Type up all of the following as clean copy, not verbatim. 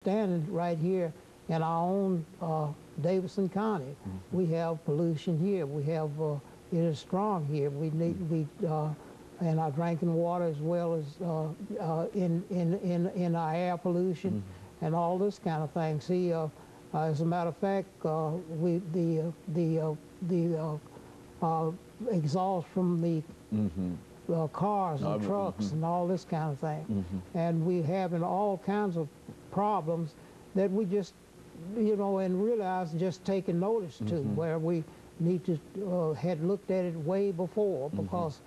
Standing right here in our own Davidson County, we have pollution here. We have it is strong here. We need in our drinking water as well as in our air pollution and all this kind of thing. See, as a matter of fact, the exhaust from the cars and trucks and all this kind of thing, and we having all kinds of problems that we just, you know, and realize just taking notice to, where we need to had looked at it way before, because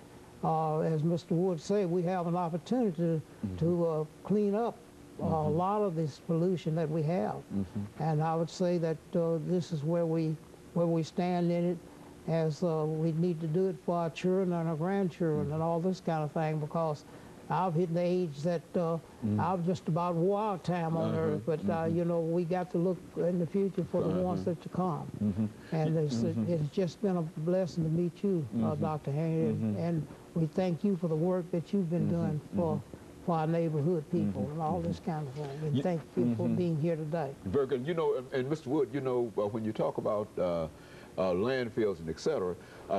as Mr. Wood said, we have an opportunity to clean up a lot of this pollution that we have, and I would say that this is where we stand in it, as we need to do it for our children and our grandchildren and all this kind of thing, because I've hit the age that I've just about wore out time on earth, but you know, we got to look in the future for the ones that to come. And it's just been a blessing to meet you, Dr. Henry, and we thank you for the work that you've been doing for our neighborhood people and all this kind of thing. And thank you for being here today. Very good. You know, and Mr. Wood, you know, when you talk about landfills and et cetera,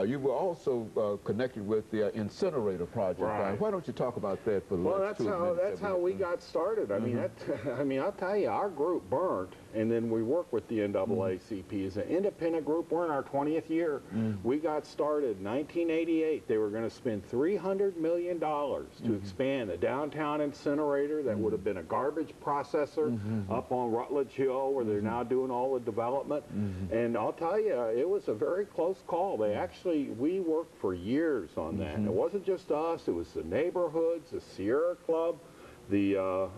you were also connected with the incinerator project. Right. Why don't you talk about that for the next 2 minutes? That's how we got started. I mean, I'll tell you, our group burnt, and then we work with the NAACP as an independent group. We're in our 20th year. We got started in 1988. They were going to spend $300 million to expand the downtown incinerator that would have been a garbage processor up on Rutledge Hill, where they're now doing all the development. And I'll tell you, it was a very close call. They actually, we worked for years on that. It wasn't just us, it was the neighborhoods, the Sierra Club, the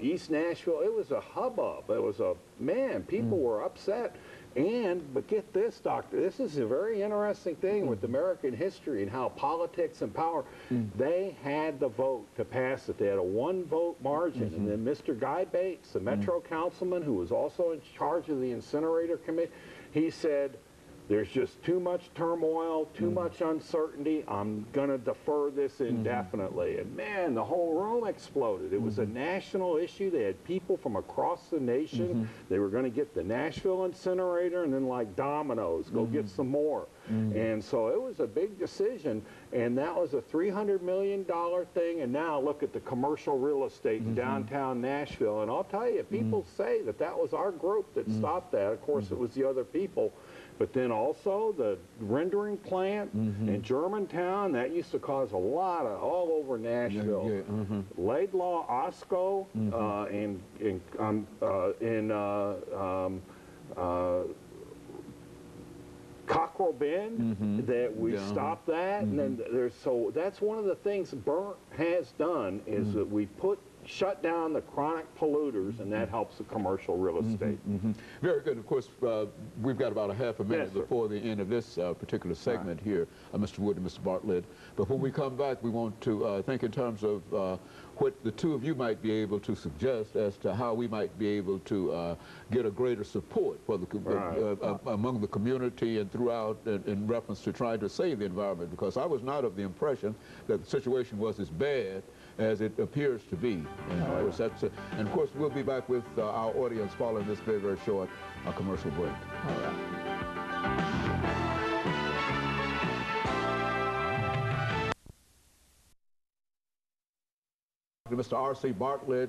East Nashville. It was a hubbub. It was a, man, people were upset. But get this, Doctor, this is a very interesting thing with American history and how politics and power, they had the vote to pass it. They had a 1-vote margin. And then Mr. Guy Bates, the Metro councilman, who was also in charge of the incinerator committee, he said, there's just too much turmoil, too much uncertainty. I'm going to defer this indefinitely. And man, the whole room exploded. It was a national issue. They had people from across the nation. They were going to get the Nashville incinerator and then, like dominoes, go get some more. And so it was a big decision. And that was a $300 million thing. And now look at the commercial real estate in downtown Nashville. And I'll tell you, people say that that was our group that stopped that. Of course, it was the other people. But then also the rendering plant in Germantown, that used to cause a lot of, all over Nashville. Laidlaw, Osco, Cockrell Bend, that we stopped that. And then there's, so that's one of the things Burnt has done, is that we shut down the chronic polluters, and that helps the commercial real estate. Very good. Of course, we've got about a half a minute before the end of this particular segment here, Mr. Wood and Mr. Bartlett. But when we come back, we want to think in terms of what the two of you might be able to suggest as to how we might be able to get a greater support for the among the community and throughout in reference to trying to save the environment, because I was not of the impression that the situation was as bad as it appears to be. And of course, we'll be back with our audience following this very, very short commercial break. Mr. R.C. Bartlett